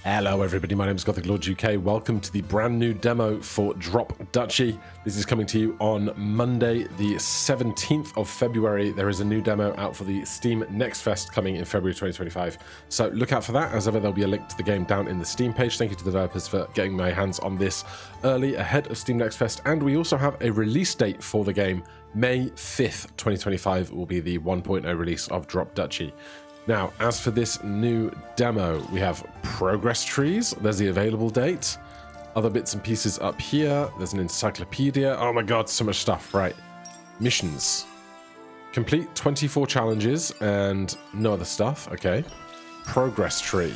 Hello everybody, my name is Gothic Lord UK. Welcome to the brand new demo for Drop Duchy. This is coming to you on Monday, the 17th of February. There is a new demo out for the Steam Next Fest coming in February 2025. So look out for that. As ever, there'll be a link to the game down in the Steam page. Thank you to the developers for getting my hands on this early ahead of Steam Next Fest. And we also have a release date for the game. May 5th, 2025 will be the 1.0 release of Drop Duchy. Now, as for this new demo, we have progress trees. There's the available date. Other bits and pieces up here. There's an encyclopedia. Oh my god, so much stuff. Right. Missions. Complete 24 challenges and no other stuff. Okay. Progress tree.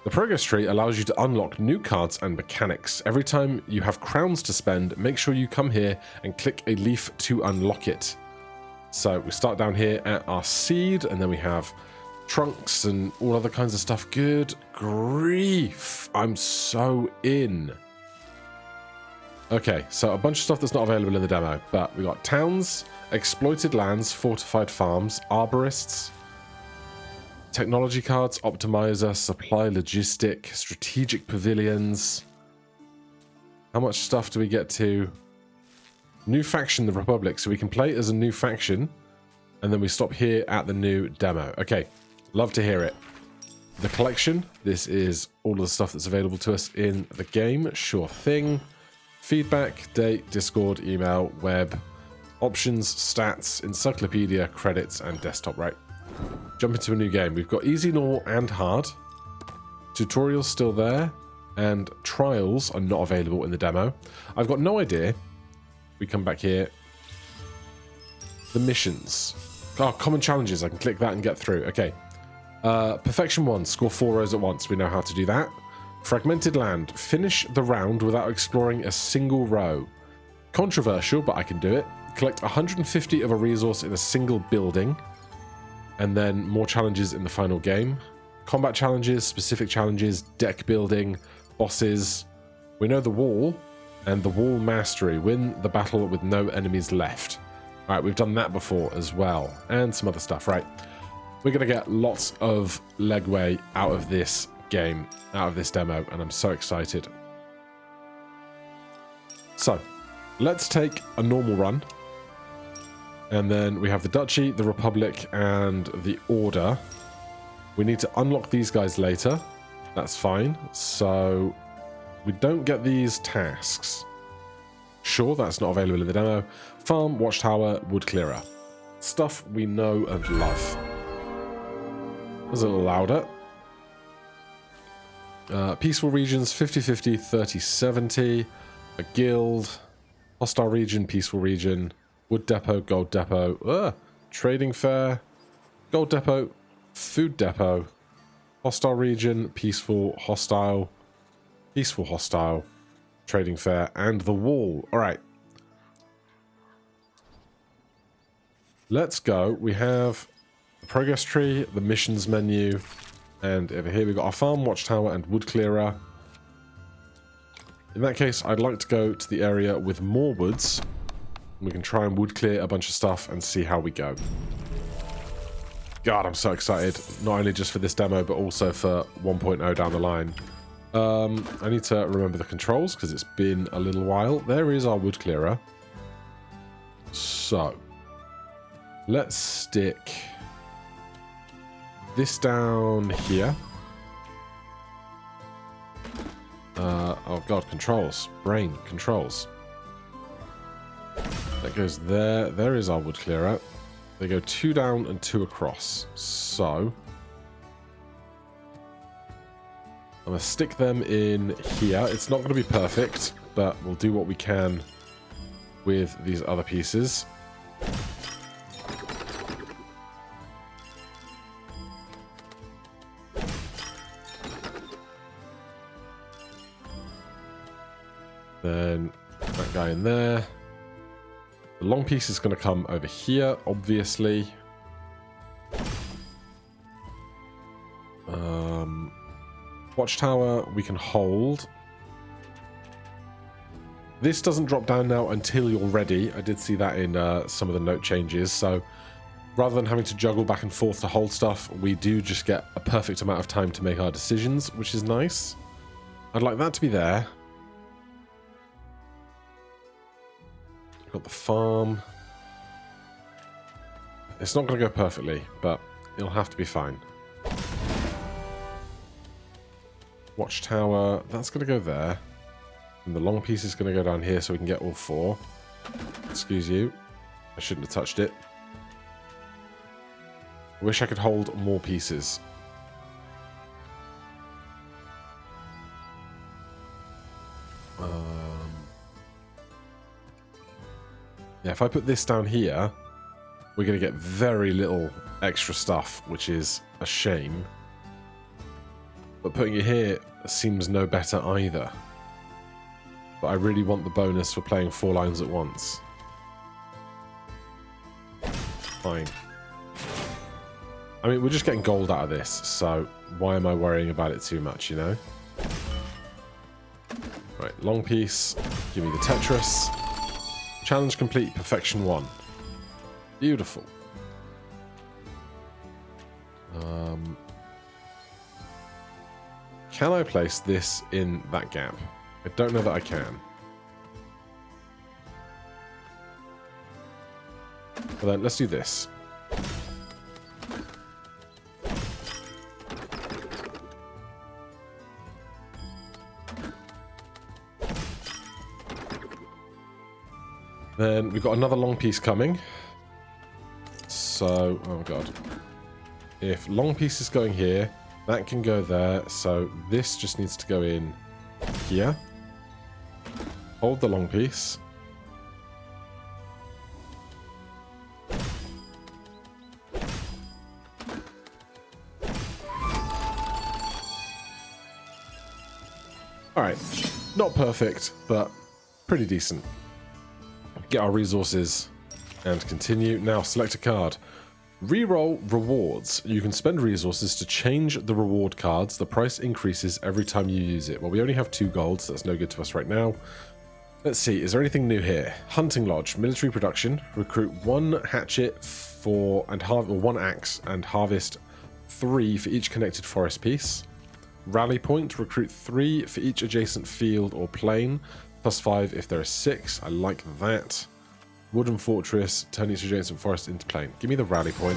The progress tree allows you to unlock new cards and mechanics. Every time you have crowns to spend, make sure you come here and click a leaf to unlock it. So we start down here at our seed, and then we have trunks and all other kinds of stuff. Good grief. I'm so in. Okay, so a bunch of stuff that's not available in the demo, but we got towns, exploited lands, fortified farms, arborists, technology cards, optimizer, supply logistic, strategic pavilions. How much stuff do we get to? New faction, the Republic. So we can play as a new faction, and then we stop here at the new demo. Okay, love to hear it. The collection. This is all of the stuff that's available to us in the game. Sure thing. Feedback, date, Discord, email, web, options, stats, encyclopedia, credits, and desktop. Right. Jump into a new game. We've got easy, normal, and hard. Tutorials still there, and trials are not available in the demo. I've got no idea. We come back here. The missions. Oh, common challenges. I can click that and get through. Okay. Perfection 1. Score 4 rows at once. We know how to do that. Fragmented land. Finish the round without exploring a single row. Controversial, but I can do it. Collect 150 of a resource in a single building. And then more challenges in the final game. Combat challenges, specific challenges, deck building, bosses. We know the wall. And the wall mastery. Win the battle with no enemies left. All right, we've done that before as well. And some other stuff, right? We're going to get lots of legway out of this game, out of this demo, and I'm so excited. So, let's take a normal run. And then we have the Duchy, the Republic, and the Order. We need to unlock these guys later. That's fine. So we don't get these tasks. Sure, that's not available in the demo. Farm, watchtower, wood clearer. Stuff we know and love. That's a little louder. Peaceful regions, 50-50, 30-70. A guild. Hostile region, peaceful region. Wood depot, gold depot. Trading fair. Gold depot. Food depot. Hostile region, peaceful, hostile. Peaceful, hostile, trading fair, and the wall. All right. Let's go. We have the progress tree, the missions menu, and over here we've got our farm, watchtower, and wood clearer. In that case, I'd like to go to the area with more woods. We can try and wood clear a bunch of stuff and see how we go. God, I'm so excited. Not only just for this demo, but also for 1.0 down the line. I need to remember the controls because it's been a little while. There is our wood clearer. So, let's stick this down here. Oh god, controls. Brain, controls. That goes there. There is our wood clearer. They go 2 down and 2 across. So I'm going to stick them in here. It's not going to be perfect, but we'll do what we can with these other pieces. Then that guy in there. The long piece is going to come over here, obviously. Watchtower we can hold. This doesn't drop down now until you're ready. I did see that in some of the note changes, so Rather than having to juggle back and forth to hold stuff, we do just get a perfect amount of time to make our decisions, which is nice. I'd like that to be there. Got the farm. It's not going to go perfectly, but it'll have to be fine. Watchtower, that's going to go there. And the long piece is going to go down here so we can get all 4. Excuse you. I shouldn't have touched it. I wish I could hold more pieces. Yeah, if I put this down here, we're going to get very little extra stuff, which is a shame. But putting it here seems no better either. But I really want the bonus for playing 4 lines at once. Fine. I mean, we're just getting gold out of this, so why am I worrying about it too much, you know? Right, long piece. Give me the Tetris. Challenge complete, perfection 1. Beautiful. Can I place this in that gap? I don't know that I can. Well then, let's do this. Then we've got another long piece coming. So, oh god. If long piece is going here, that can go there. So this just needs to go in here. Hold the long piece. Alright. Not perfect, but pretty decent. Get our resources and continue. Now select a card. Reroll rewards. You can spend resources to change the reward cards. The price increases every time you use it. Well, we only have 2 gold, so that's no good to us right now. Let's see, is there anything new here? Hunting Lodge, military production. Recruit 1 hatchet for and or 1 axe and harvest 3 for each connected forest piece. Rally point, recruit 3 for each adjacent field or plain. +5 if there are 6. I like that. Wooden fortress, turn each adjacent forest into plain. Give me the rally point.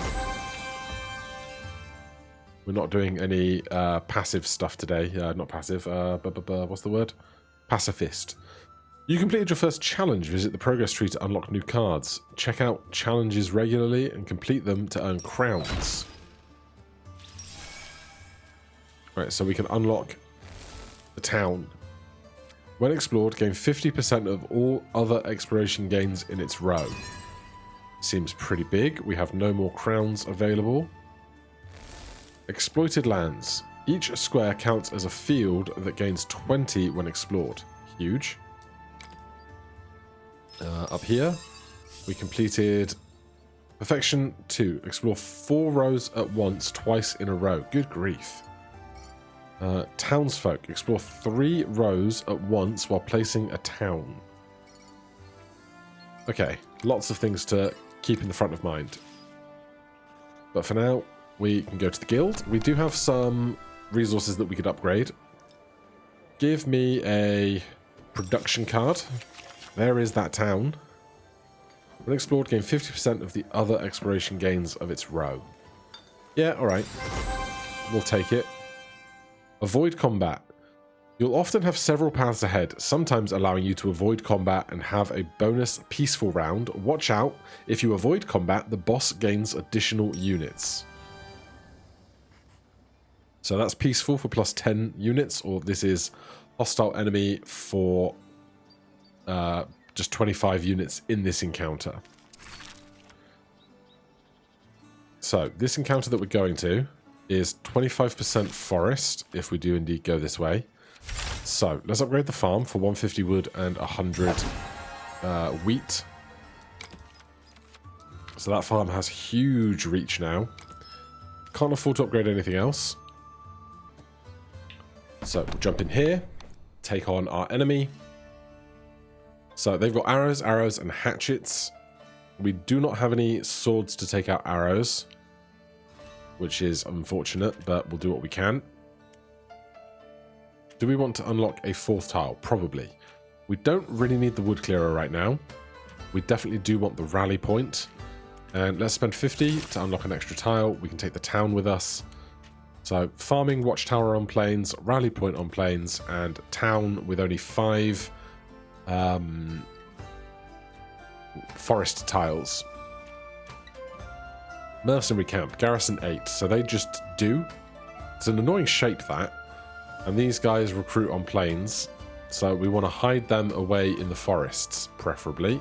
We're not doing any passive stuff today. Not passive. What's the word? Pacifist. You completed your first challenge. Visit the progress tree to unlock new cards. Check out challenges regularly and complete them to earn crowns. Right, so we can unlock the town. When explored, gain 50% of all other exploration gains in its row. Seems pretty big. We have no more crowns available. Exploited lands. Each square counts as a field that gains 20 when explored. Huge. Up here, we completed Perfection 2. Explore 4 rows at once, twice in a row. Good grief. Townsfolk. Explore 3 rows at once while placing a town. Okay, lots of things to keep in the front of mind. But for now, we can go to the guild. We do have some resources that we could upgrade. Give me a production card. There is that town. When explored, gain 50% of the other exploration gains of its row. Yeah, alright. We'll take it. Avoid combat. You'll often have several paths ahead, sometimes allowing you to avoid combat and have a bonus peaceful round. Watch out. If you avoid combat, the boss gains additional units. So that's peaceful for plus 10 units, or this is hostile enemy for just 25 units in this encounter. So this encounter that we're going to is 25% forest, if we do indeed go this way. So let's upgrade the farm for 150 wood and 100 wheat. So that farm has huge reach now. Can't afford to upgrade anything else. So we'll jump in here, take on our enemy. So they've got arrows, and hatchets. We do not have any swords to take out arrows, which is unfortunate, but we'll do what we can. Do we want to unlock a 4th tile? Probably. We don't really need the wood clearer right now. We definitely do want the rally point. And let's spend 50 to unlock an extra tile. We can take the town with us. So farming, watchtower on plains, rally point on plains, and town with only 5 forest tiles. Mercenary camp, garrison 8. So they just do. It's an annoying shape, that. And these guys recruit on plains. So we want to hide them away in the forests, preferably.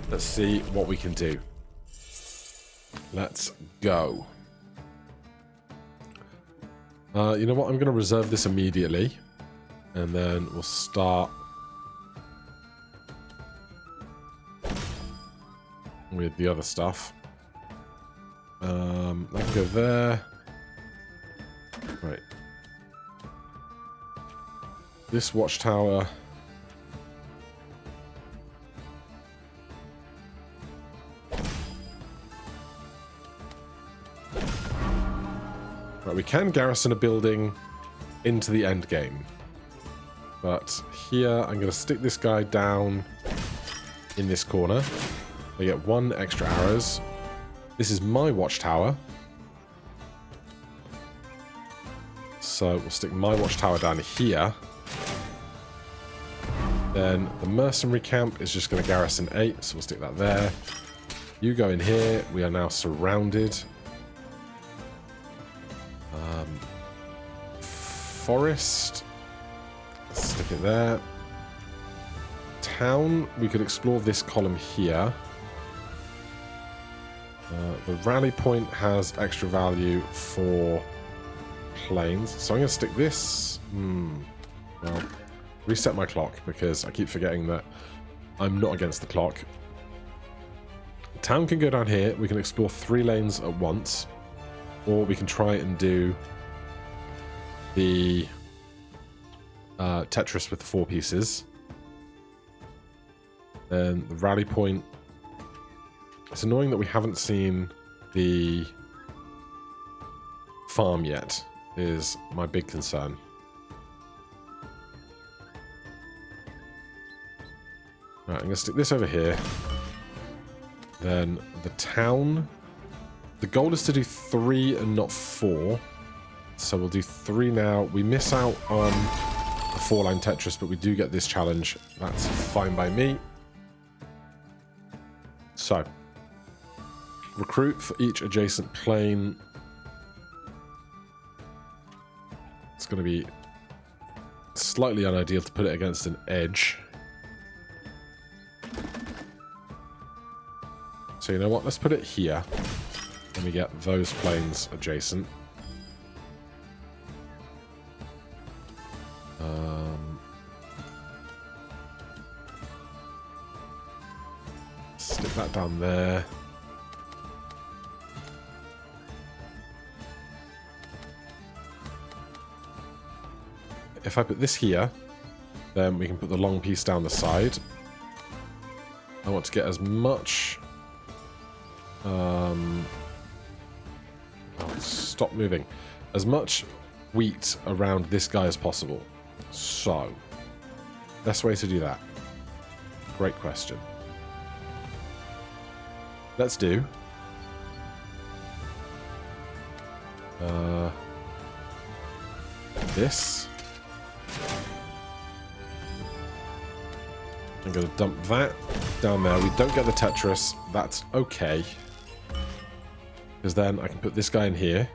Let's see what we can do. Let's go. You know what? I'm going to reserve this immediately. And then we'll start with the other stuff. I can go there. Right. This watchtower. Right, we can garrison a building into the end game. But here, I'm going to stick this guy down in this corner. I get 1 extra arrows. This is my watchtower. So we'll stick my watchtower down here. Then the mercenary camp is just going to garrison 8, so we'll stick that there. You go in here. We are now surrounded. Forest. Let's stick it there. Town. We could explore this column here. The rally point has extra value for planes. So I'm going to stick this. Well, reset my clock because I keep forgetting that I'm not against the clock. Town can go down here. We can explore 3 lanes at once. Or we can try and do the Tetris with 4 pieces. Then the rally point. It's annoying that we haven't seen the farm yet, is my big concern. Right, I'm going to stick this over here. Then the town. The goal is to do 3 and not 4. So we'll do 3 now. We miss out on a 4-line Tetris, but we do get this challenge. That's fine by me. So, recruit for each adjacent plane. It's going to be slightly unideal to put it against an edge. So you know what? Let's put it here. And we get those planes adjacent. Stick that down there. If I put this here, then we can put the long piece down the side. I want to get as much... stop moving. As much wheat around this guy as possible. So, best way to do that? Great question. Let's do... this. I'm going to dump that down there. We don't get the Tetris. That's okay. Because then I can put this guy in here.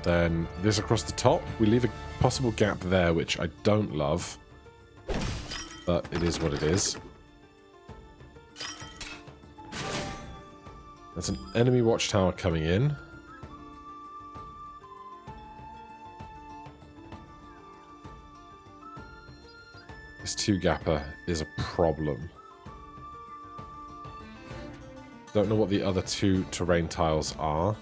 Then this across the top. We leave a possible gap there, which I don't love. But it is what it is. That's an enemy watchtower coming in. This 2-gapper is a problem. Don't know what the other 2 terrain tiles are.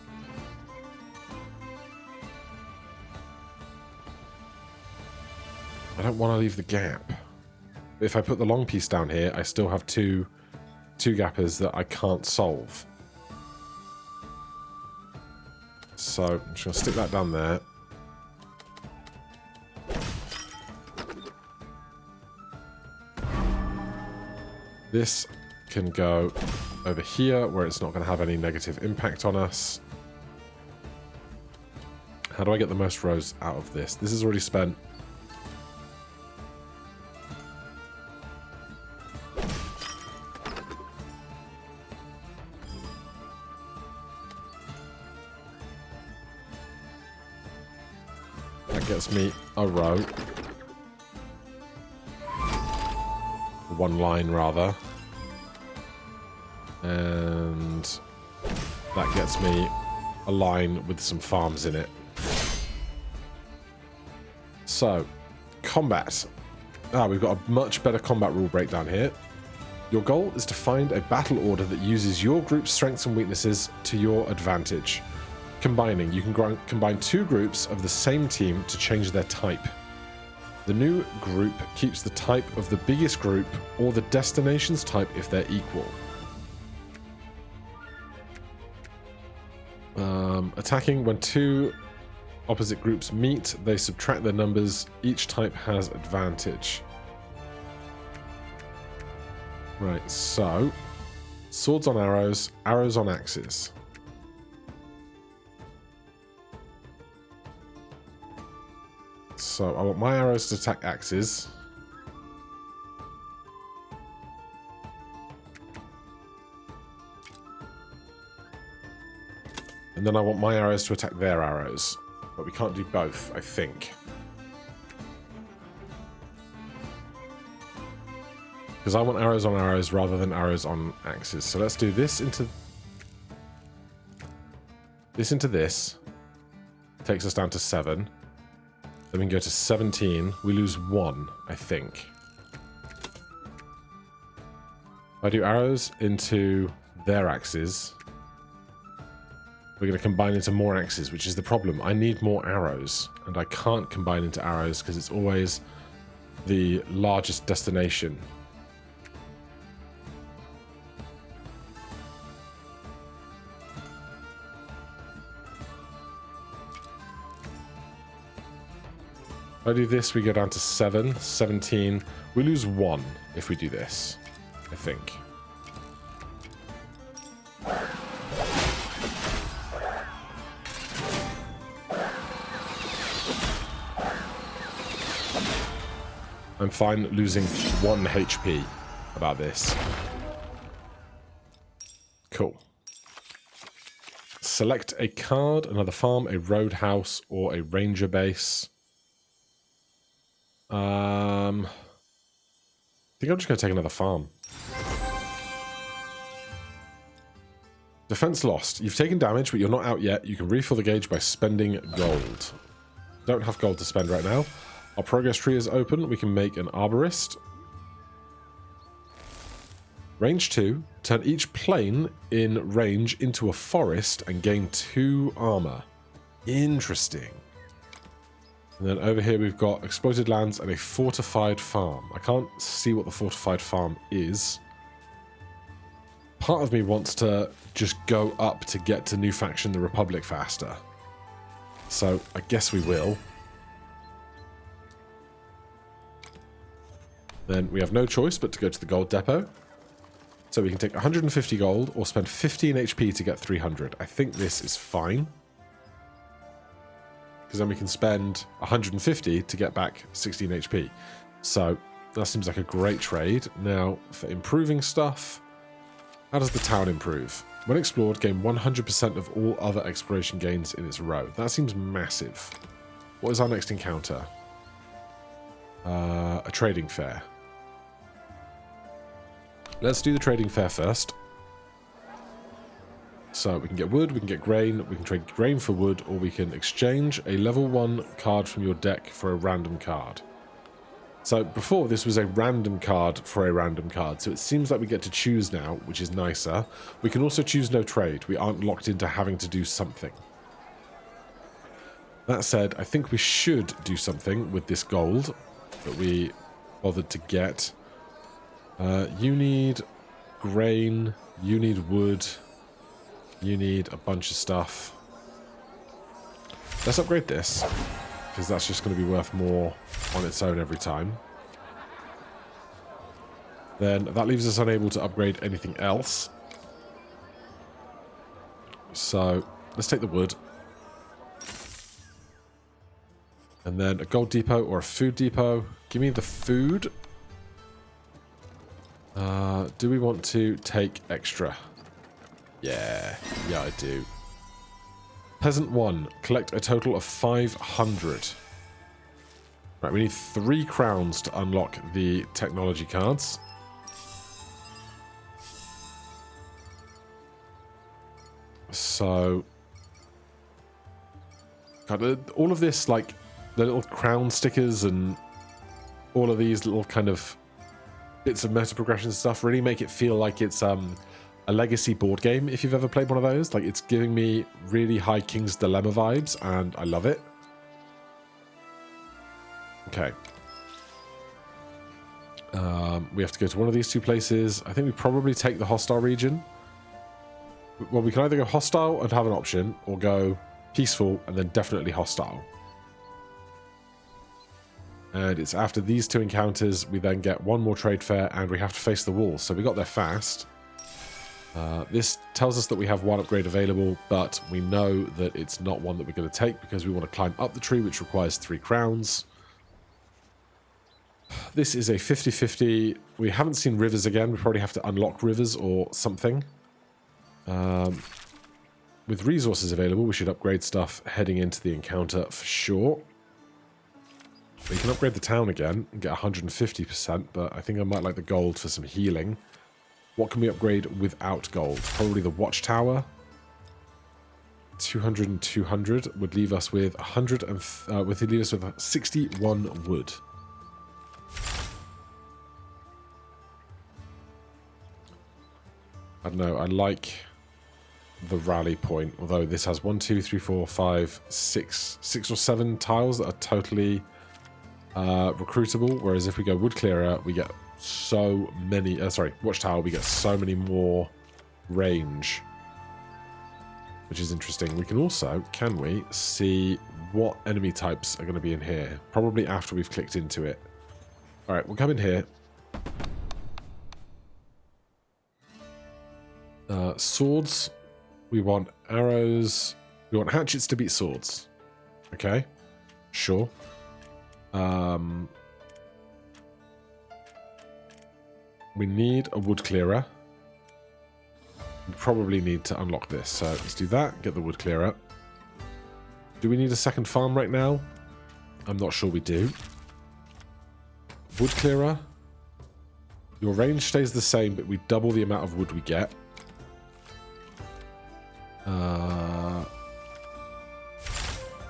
I don't want to leave the gap. If I put the long piece down here, I still have two gappers that I can't solve. So I'm just going to stick that down there. This can go over here where it's not going to have any negative impact on us. How do I get the most rows out of this? This is already spent. That gets me a row. One line, rather. And that gets me a line with some farms in it. So, combat. We've got a much better combat rule breakdown here. Your goal is to find a battle order that uses your group's strengths and weaknesses to your advantage. Combining. You can combine two groups of the same team to change their type. The new group keeps the type of the biggest group or the destination's type if they're equal. Attacking. When two opposite groups meet, they subtract their numbers. Each type has advantage. Right, so swords on arrows, arrows on axes. So I want my arrows to attack axes. And then I want my arrows to attack their arrows. But we can't do both, I think. Because I want arrows on arrows rather than arrows on axes. So let's do this into this. Takes us down to 7. Then we can go to 17. We lose 1, I think. If I do arrows into their axes, we're going to combine into more axes, which is the problem. I need more arrows, and I can't combine into arrows because it's always the largest destination. If I do this, we go down to 7, 17. We lose 1 if we do this, I think. I'm fine losing 1 HP about this. Cool. Select a card, another farm, a roadhouse, or a ranger base. I think I'm just going to take another farm. Defense lost. You've taken damage, but you're not out yet. You can refill the gauge by spending gold. Don't have gold to spend right now. Our progress tree is open. We can make an arborist. Range 2. Turn each plane in range into a forest and gain 2 armor. Interesting. And then over here we've got exploited lands and a fortified farm. I can't see what the fortified farm is. Part of me wants to just go up to get to New Faction the Republic faster. So I guess we will. Then we have no choice but to go to the gold depot. So we can take 150 gold or spend 15 HP to get 300. I think this is fine. Because then we can spend 150 to get back 16 HP. So that seems like a great trade. Now, for improving stuff, how does the town improve? When explored, gain 100% of all other exploration gains in its row. That seems massive. What is our next encounter? A trading fair. Let's do the trading fair first. So we can get wood, we can get grain, we can trade grain for wood, or we can exchange a level 1 card from your deck for a random card. So before, this was a random card for a random card, so it seems like we get to choose now, which is nicer. We can also choose no trade. We aren't locked into having to do something. That said, I think we should do something with this gold. that we bothered to get. You need grain, you need wood, you need a bunch of stuff. Let's upgrade this, because that's just going to be worth more on its own every time. Then that leaves us unable to upgrade anything else. So let's take the wood. And then a gold depot or a food depot. Give me the food. Do we want to take extra? Yeah, I do. Peasant 1, collect a total of 500. Right, we need 3 crowns to unlock the technology cards. So, God, all of this, like, the little crown stickers and all of these little kind of bits of meta progression stuff really make it feel like it's a legacy board game, if you've ever played one of those. Like, it's giving me really high King's Dilemma vibes, and I love it. Okay. We have to go to one of these 2 places. I think we probably take the hostile region. Well, we can either go hostile and have an option, or go peaceful and then definitely hostile. And it's after these 2 encounters, we then get 1 more trade fair, and we have to face the wall. So we got there fast. This tells us that we have 1 upgrade available, but we know that it's not one that we're going to take because we want to climb up the tree, which requires 3 crowns. This is a 50-50. We haven't seen rivers again. We probably have to unlock rivers or something. With resources available, we should upgrade stuff heading into the encounter for sure. We can upgrade the town again and get 150%, but I think I might like the gold for some healing. What can we upgrade without gold? Probably the watchtower. 200 and 200 would leave us with 61 wood. I don't know, I like the rally point, although this has 1, 2, 3, 4, 5, 6 or 7 tiles that are totally recruitable, whereas if we go wood clearer, we get so many, watchtower, we get so many more range, which is interesting. We can also, can we, see what enemy types are going to be in here, probably after we've clicked into it. Alright, we'll come in here. Swords, we want arrows, we want hatchets to beat swords. Okay, sure. We need a wood clearer. We probably need to unlock this, so let's do that, get the wood clearer. Do we need a second farm right now? I'm not sure we do. Wood clearer. Your range stays the same, but we double the amount of wood we get.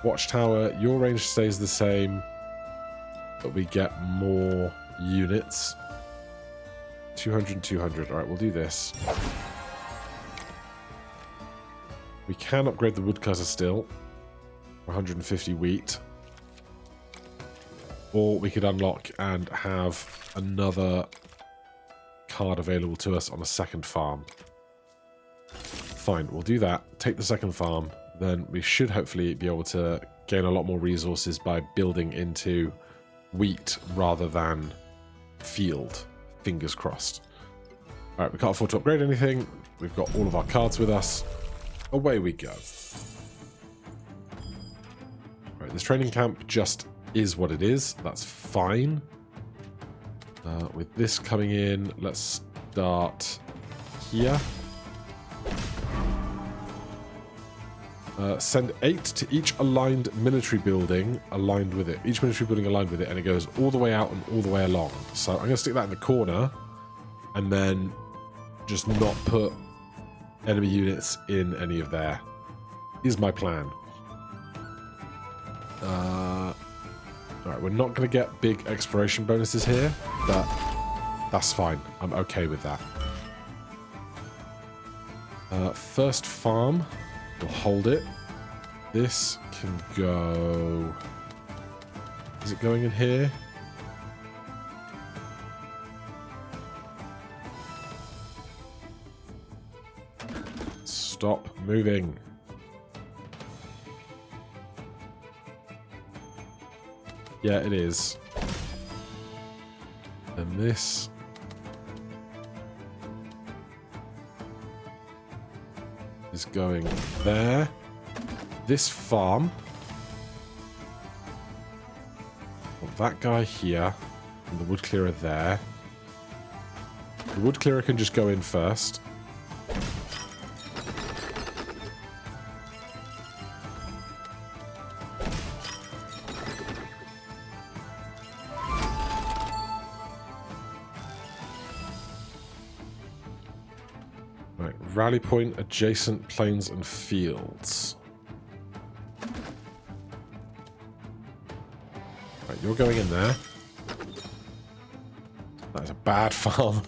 Watchtower, your range stays the same, but we get more units. 200 and 200. Alright, we'll do this. We can upgrade the woodcutter still. 150 wheat. Or we could unlock and have another card available to us on a second farm. Fine, we'll do that. Take the second farm. Then we should hopefully be able to gain a lot more resources by building into wheat rather than field. Fingers crossed. Alright, we can't afford to upgrade anything. We've got all of our cards with us. Away we go. Alright, this training camp just is what it is. That's fine. With this coming in, let's start here. Send 8 to each aligned military building aligned with it. Each military building aligned with it, and it goes all the way out and all the way along. So I'm going to stick that in the corner, and then just not put enemy units in any of there. Is my plan. Alright, we're not going to get big exploration bonuses here, but that's fine. I'm okay with that. First farm. We'll hold it. This can go... Is it going in here? Stop moving. Yeah, it is. And this. Is going there. This farm. Well, that guy here. And the wood clearer there. The wood clearer can just go in first. Right, rally point adjacent plains and fields. Right, you're going in there. That is a bad farm.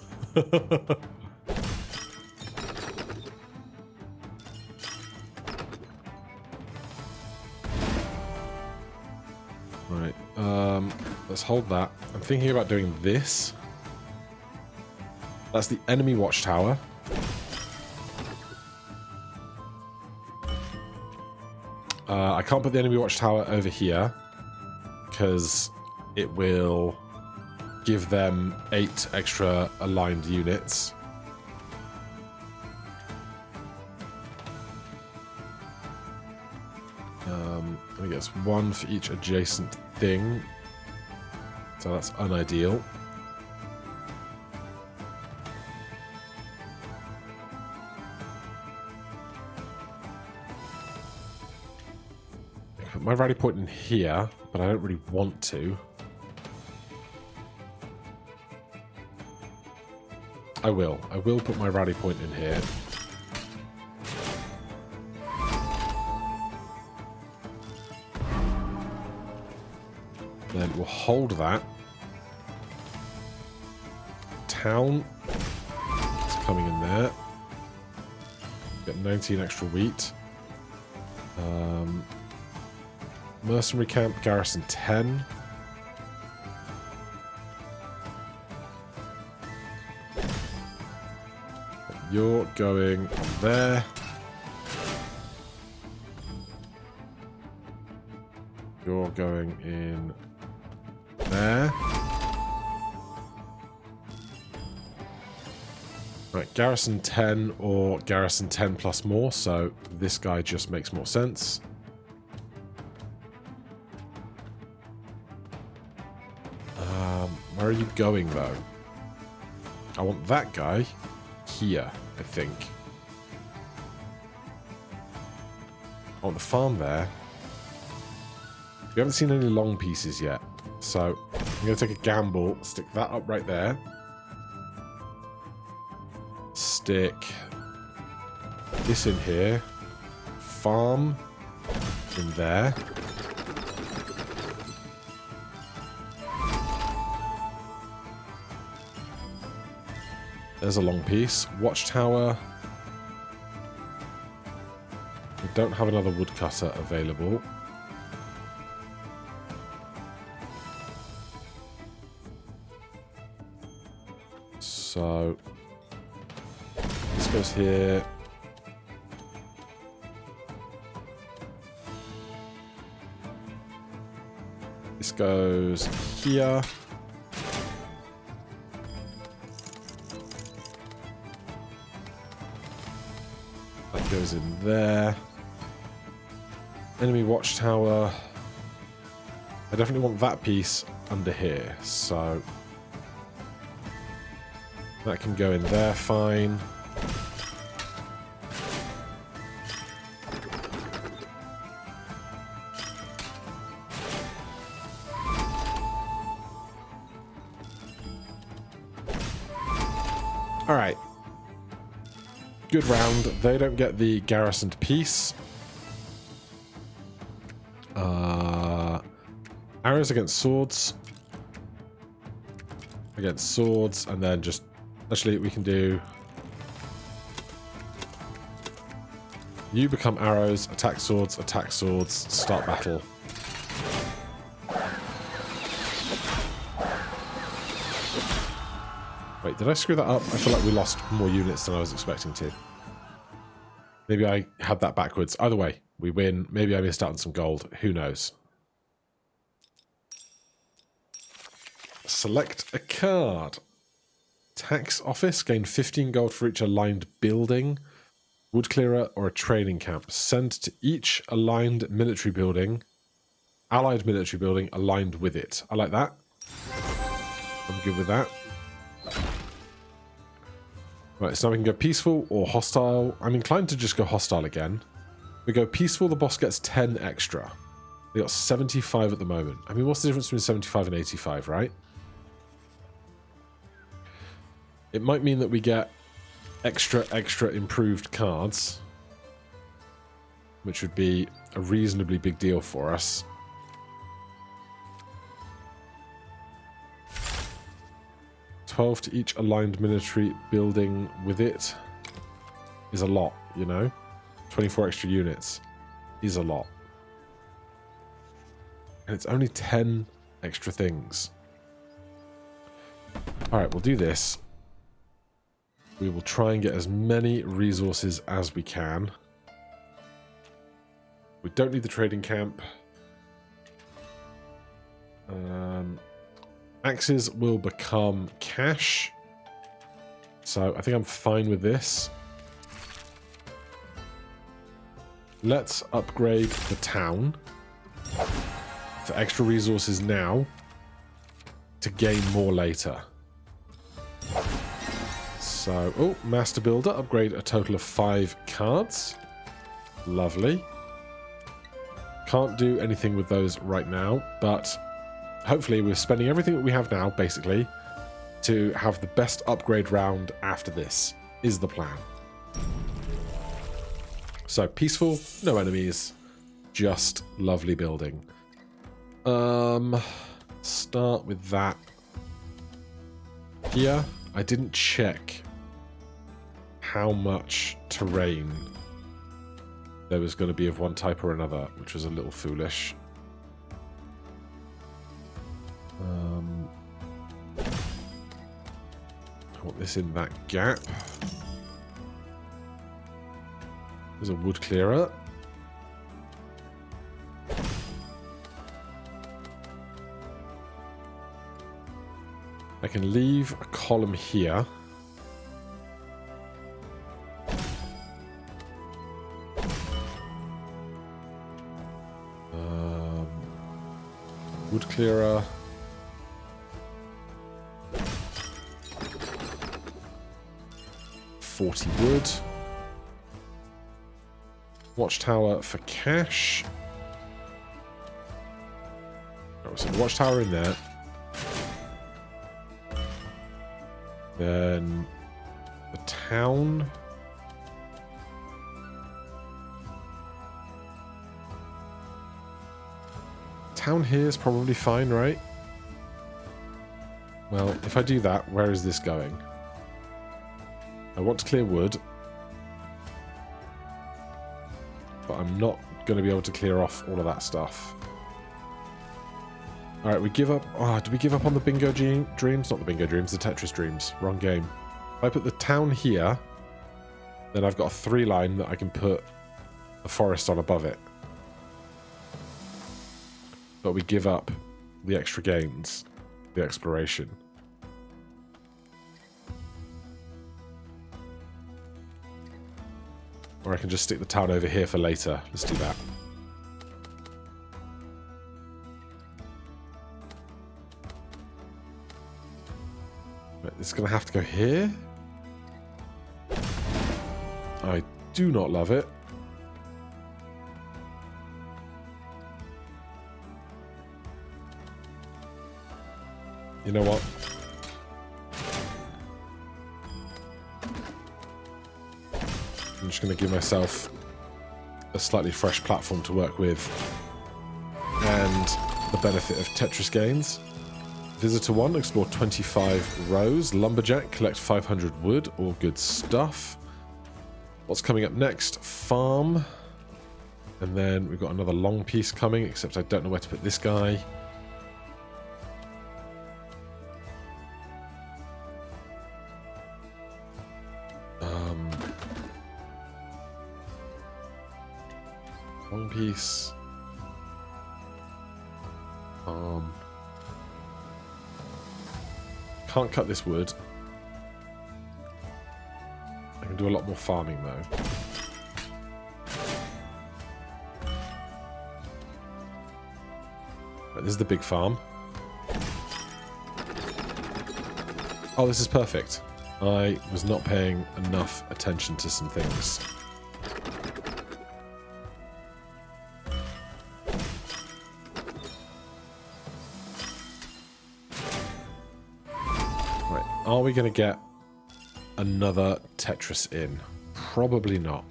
Right, let's hold that. I'm thinking about doing this. That's the enemy watchtower. I can't put the enemy watchtower over here because it will give them 8 extra aligned units. I think it's 1 for each adjacent thing, so that's unideal. I can put my rally point in here, but I don't really want to. I will put my rally point in here. Then we'll hold that. Town is coming in there. Get 19 extra wheat. Mercenary camp, garrison 10. You're going there. You're going in there. Right, garrison 10 or garrison 10 plus more, so this guy just makes more sense. Where are you going, though? I want that guy here, I think. I want the farm there. We haven't seen any long pieces yet, so I'm going to take a gamble, stick that up right there. Stick this in here. Farm in there. There's a long piece. Watchtower. We don't have another woodcutter available. So this goes here. This goes here. That goes in there. Enemy watchtower. I definitely want that piece under here, so that can go in there fine. Alright. Good round. They don't get the garrisoned piece. Arrows against swords. Against swords, and then just... Actually, we can do... You become arrows, attack swords, start battle. Wait, did I screw that up? I feel like we lost more units than I was expecting to. Maybe I had that backwards. Either way, we win. Maybe I missed out on some gold. Who knows? Select a card. Tax office. Gain 15 gold for each aligned building. Wood clearer or a training camp. Send to each aligned military building. Allied military building aligned with it. I like that. I'm good with that. Right, so now we can go peaceful or hostile. I'm inclined to just go hostile again. We go peaceful, the boss gets 10 extra. They got 75 at the moment. I mean, what's the difference between 75 and 85, right? It might mean that we get extra improved cards, which would be a reasonably big deal for us. To each aligned military building with it is a lot, you know? 24 extra units is a lot. And it's only 10 extra things. Alright, we'll do this. We will try and get as many resources as we can. We don't need the trading camp. Axes will become cash. So I think I'm fine with this. Let's upgrade the town for extra resources now to gain more later. So, oh, Master Builder, upgrade a total of 5 cards. Lovely. Can't do anything with those right now, but hopefully we're spending everything that we have now, basically, to have the best upgrade round after this, is the plan. So, peaceful, no enemies, just lovely building. Start with that. Here, I didn't check how much terrain there was going to be of one type or another, which was a little foolish. Put this in that gap. There's a wood clearer. I can leave a column here. Wood clearer. $40 wood. Watchtower for cash. Oh, so the watchtower in there. Then the town. Town here is probably fine, right? Well, if I do that, where is this going? I want to clear wood, but I'm not going to be able to clear off all of that stuff. Alright, we give up. Oh, do we give up on the bingo dreams? Not the bingo dreams, the Tetris dreams. Wrong game. If I put the town here, then I've got a 3-line that I can put a forest on above it. But we give up the extra gains, the exploration. Or I can just stick the town over here for later. Let's do that. Right, it's going to have to go here. I do not love it. You know what? I'm just going to give myself a slightly fresh platform to work with and the benefit of Tetris gains. Visitor 1, explore 25 rows. Lumberjack, collect 500 wood. All good stuff. What's coming up next? Farm. And then we've got another long piece coming, except I don't know where to put this guy. Long piece. Can't cut this wood. I can do a lot more farming though. Right, this is the big farm. Oh, this is perfect. I was not paying enough attention to some things. Right, are we going to get another Tetris in? Probably not.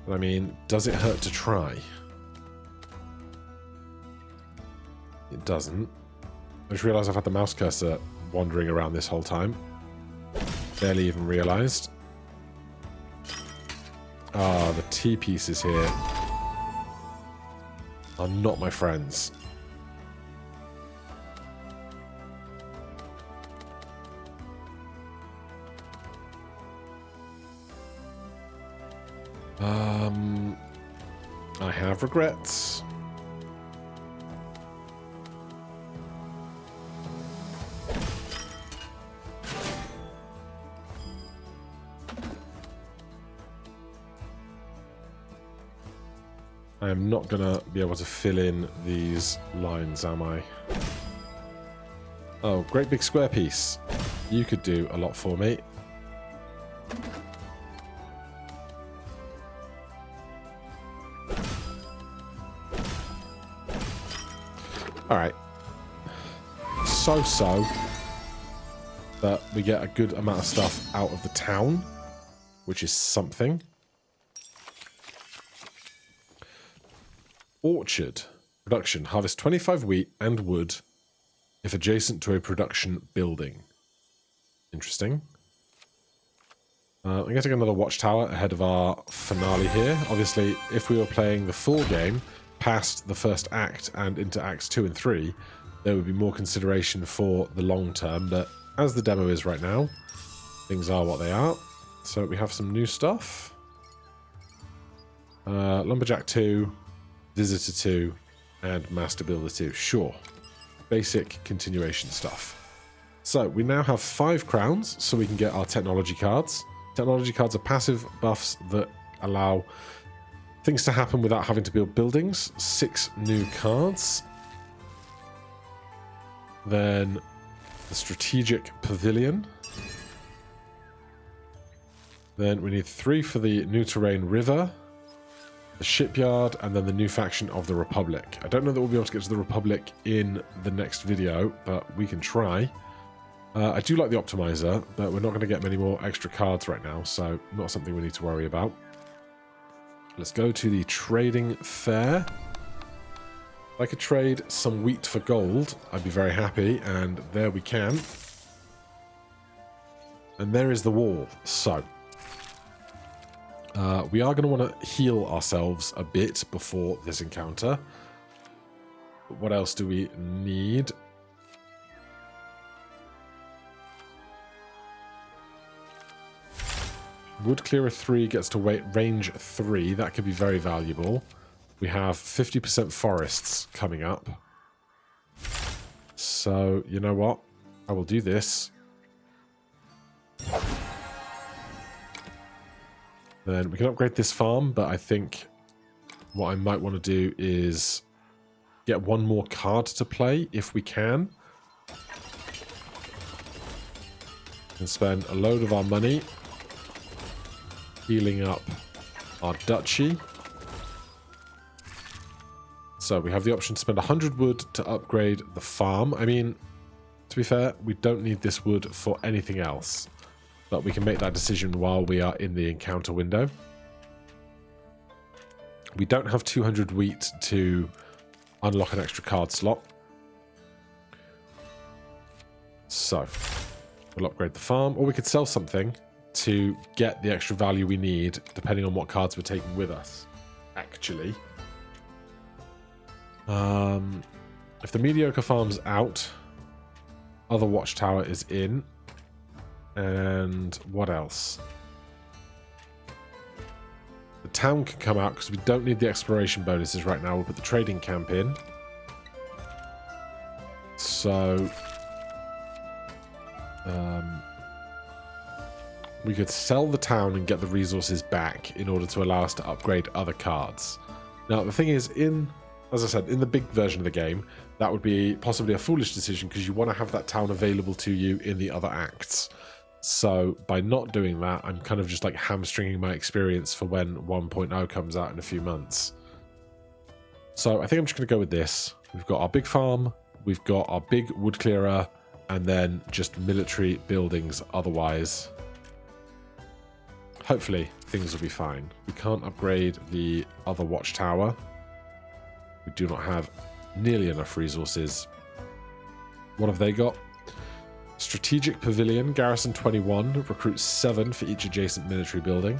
But I mean, does it hurt to try? It doesn't. I just realised I've had the mouse cursor wandering around this whole time. Barely even realised. Ah, the T pieces here are not my friends. I have regrets. I am not going to be able to fill in these lines, am I? Oh, great big square piece. You could do a lot for me. Alright. So. But we get a good amount of stuff out of the town, which is something. Orchard. Production. Harvest 25 wheat and wood if adjacent to a production building. Interesting. I'm getting another watchtower ahead of our finale here. Obviously, if we were playing the full game past the first act and into acts 2 and 3, there would be more consideration for the long term, but as the demo is right now, things are what they are. So we have some new stuff. Lumberjack 2, Visitor 2, and Master Builder 2. Sure. Basic continuation stuff. So we now have 5 crowns, so we can get our technology cards. Technology cards are passive buffs that allow things to happen without having to build buildings. 6 new cards. Then the Strategic Pavilion. Then we need 3 for the New Terrain River, the Shipyard, and then the new faction of the Republic. I don't know that we'll be able to get to the Republic in the next video, but we can try. I do like the Optimizer, but we're not going to get many more extra cards right now, so not something we need to worry about. Let's go to the trading fair. If I could trade some wheat for gold, I'd be very happy, and there we can. And there is the wall. So, we are going to want to heal ourselves a bit before this encounter. But what else do we need? Wood Clearer 3 gets to range 3. That could be very valuable. We have 50% forests coming up. So, you know what? I will do this. Then we can upgrade this farm, but I think what I might want to do is get one more card to play, if we can. And spend a load of our money healing up our Duchy. So we have the option to spend 100 wood to upgrade the farm. I mean, to be fair, we don't need this wood for anything else. But we can make that decision while we are in the encounter window. We don't have 200 wheat to unlock an extra card slot. So, we'll upgrade the farm, or we could sell something to get the extra value we need, depending on what cards we're taking with us, actually. If the mediocre farm's out, other watchtower is in. And what else? town can come out because we don't need the exploration bonuses right now. We'll put the trading camp in. So we could sell the town and get the resources back in order to allow us to upgrade other cards. Now, the thing is, as I said, in the big version of the game, that would be possibly a foolish decision because you want to have that town available to you in the other acts. So by not doing that, I'm kind of just like hamstringing my experience for when 1.0 comes out in a few months. So I think I'm just going to go with this. We've got our big farm, we've got our big wood clearer, and then just military buildings otherwise. Hopefully things will be fine. We can't upgrade the other watchtower. We do not have nearly enough resources. What have they got? Strategic Pavilion, Garrison 21, recruit 7 for each adjacent military building.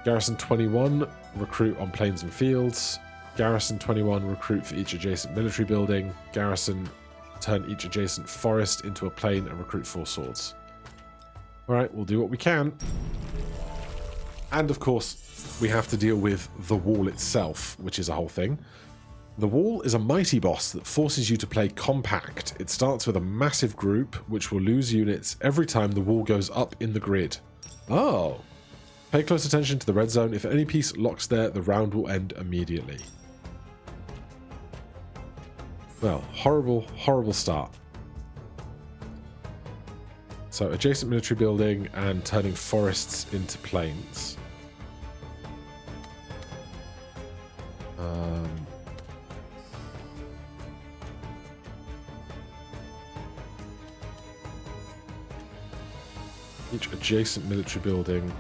Garrison 21, recruit on plains and fields. Garrison 21, recruit for each adjacent military building. Garrison, turn each adjacent forest into a plain and recruit 4 swords. Alright, we'll do what we can. And of course, we have to deal with the wall itself, which is a whole thing. The wall is a mighty boss that forces you to play compact. It starts with a massive group, which will lose units every time the wall goes up in the grid. Oh. Pay close attention to the red zone. If any piece locks there, the round will end immediately. Well, horrible, horrible start. So, adjacent military building and turning forests into plains. Each adjacent military building.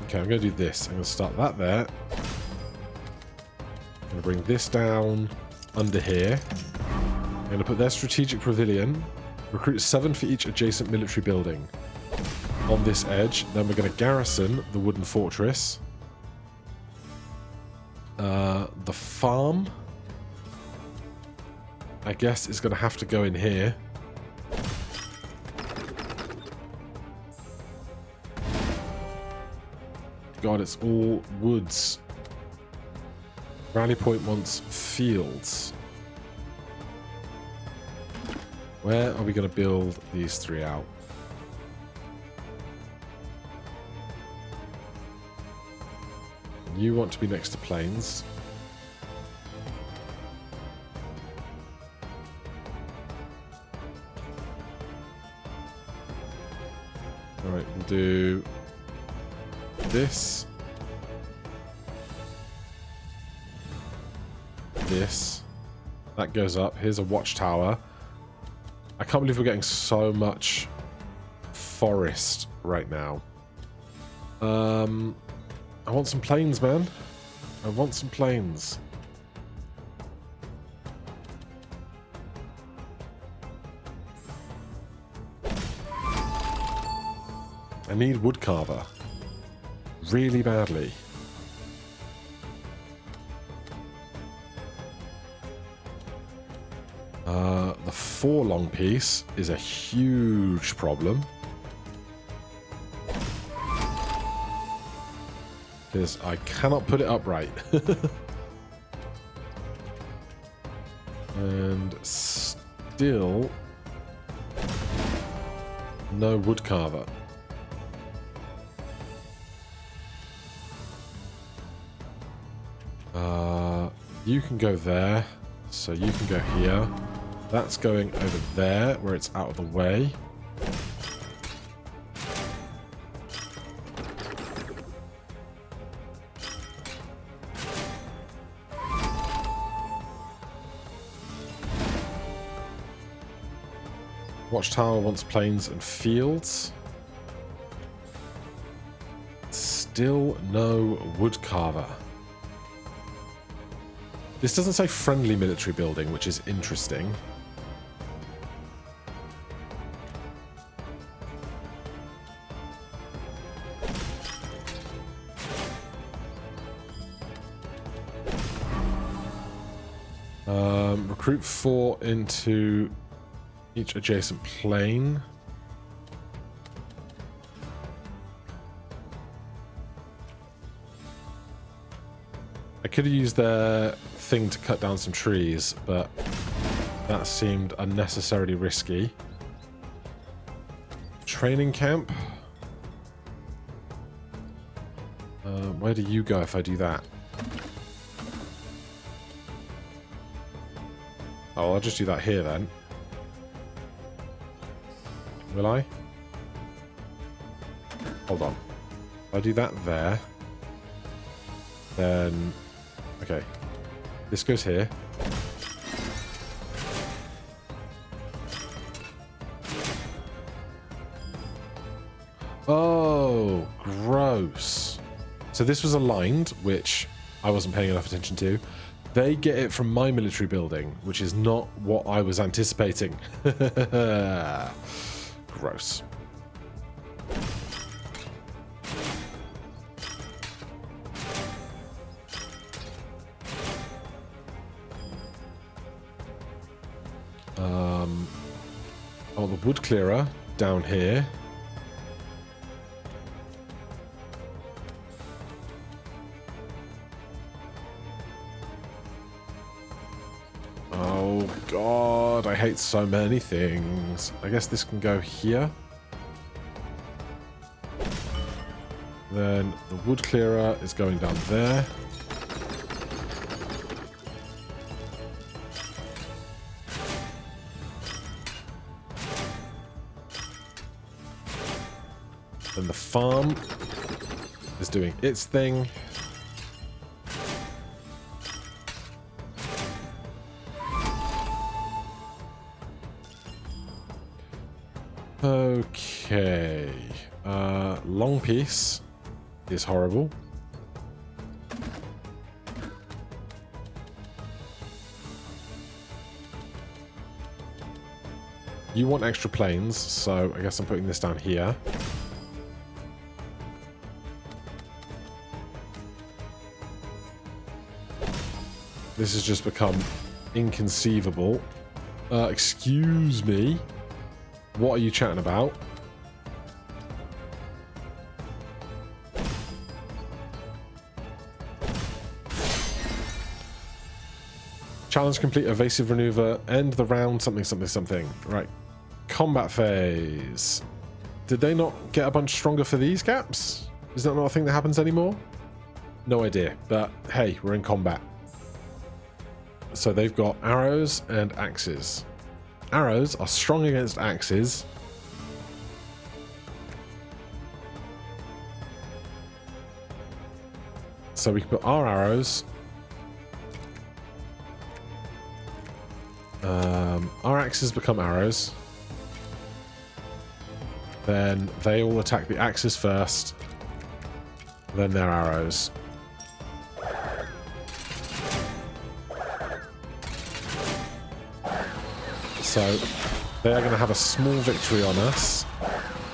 Okay, I'm going to do this. I'm going to start that there. I'm going to bring this down under here. I'm going to put their strategic pavilion. Recruit 7 for each adjacent military building on this edge. Then we're going to garrison the wooden fortress. The farm, I guess, is going to have to go in here. God, it's all woods. Rally point wants fields. Where are we going to build these 3 out? You want to be next to plains. Alright, we'll do this. This. That goes up. Here's a watchtower. I can't believe we're getting so much forest right now. I want some plains, man. I want some plains. I need woodcarver. Really badly. The 4 long piece is a huge problem. Because I cannot put it upright. And still no woodcarver. You can go there, so you can go here. That's going over there, where it's out of the way. Watchtower wants plains and fields. Still no woodcarver. This doesn't say friendly military building, which is interesting. Recruit 4 into each adjacent plain. I could have used their thing to cut down some trees, but that seemed unnecessarily risky. Training camp. Where do you go if I do that? Oh, I'll just do that here then. Will I? Hold on. If I do that there, then... Okay. This goes here. Oh, gross. So this was aligned, which I wasn't paying enough attention to. They get it from my military building, which is not what I was anticipating. Gross. Oh, the wood clearer down here. Oh god, I hate so many things. I guess this can go here. Then the wood clearer is going down there. Then the farm is doing its thing. Okay. Long piece is horrible. You want extra planes, so I guess I'm putting this down here. This has just become inconceivable. Excuse me. What are you chatting about? Challenge complete, evasive maneuver, end the round, something, something, something. Right. Combat phase. Did they not get a bunch stronger for these gaps? Is that not a thing that happens anymore? No idea. But hey, we're in combat. So they've got arrows and axes. Arrows are strong against axes. So we can put our arrows. Our axes become arrows. Then they all attack the axes first. Then their arrows. So they are going to have a small victory on us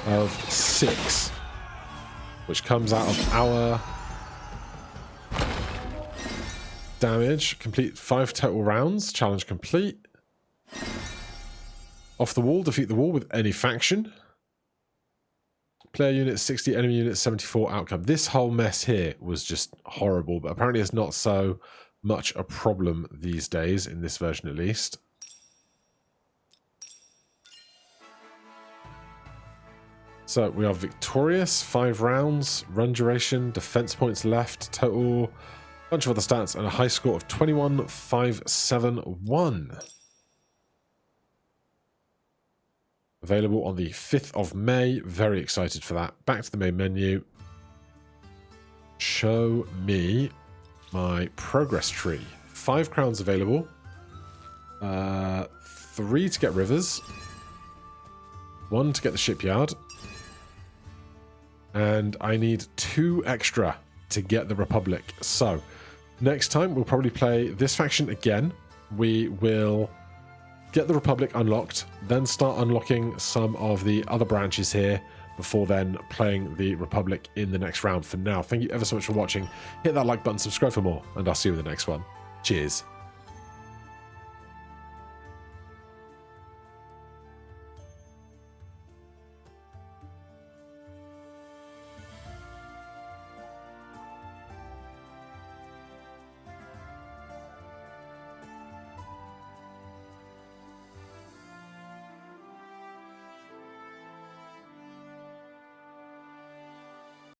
of 6, which comes out of our damage. Complete 5 total rounds. Challenge complete. Off the wall, defeat the wall with any faction. Player unit 60, enemy unit 74 outcome. This whole mess here was just horrible, but apparently it's not so much a problem these days, in this version at least. So we are victorious, 5 rounds, run duration, defense points left, total, bunch of other stats, and a high score of 21,571. Available on the 5th of May. Very excited for that. Back to the main menu. Show me my progress tree. 5 crowns available. 3 to get rivers. 1 to get the shipyard. And I need 2 extra to get the Republic. So, next time we'll probably play this faction again. We will get the Republic unlocked, then start unlocking some of the other branches here before then playing the Republic in the next round. For now, thank you ever so much for watching. Hit that like button, subscribe for more, and I'll see you in the next one. Cheers.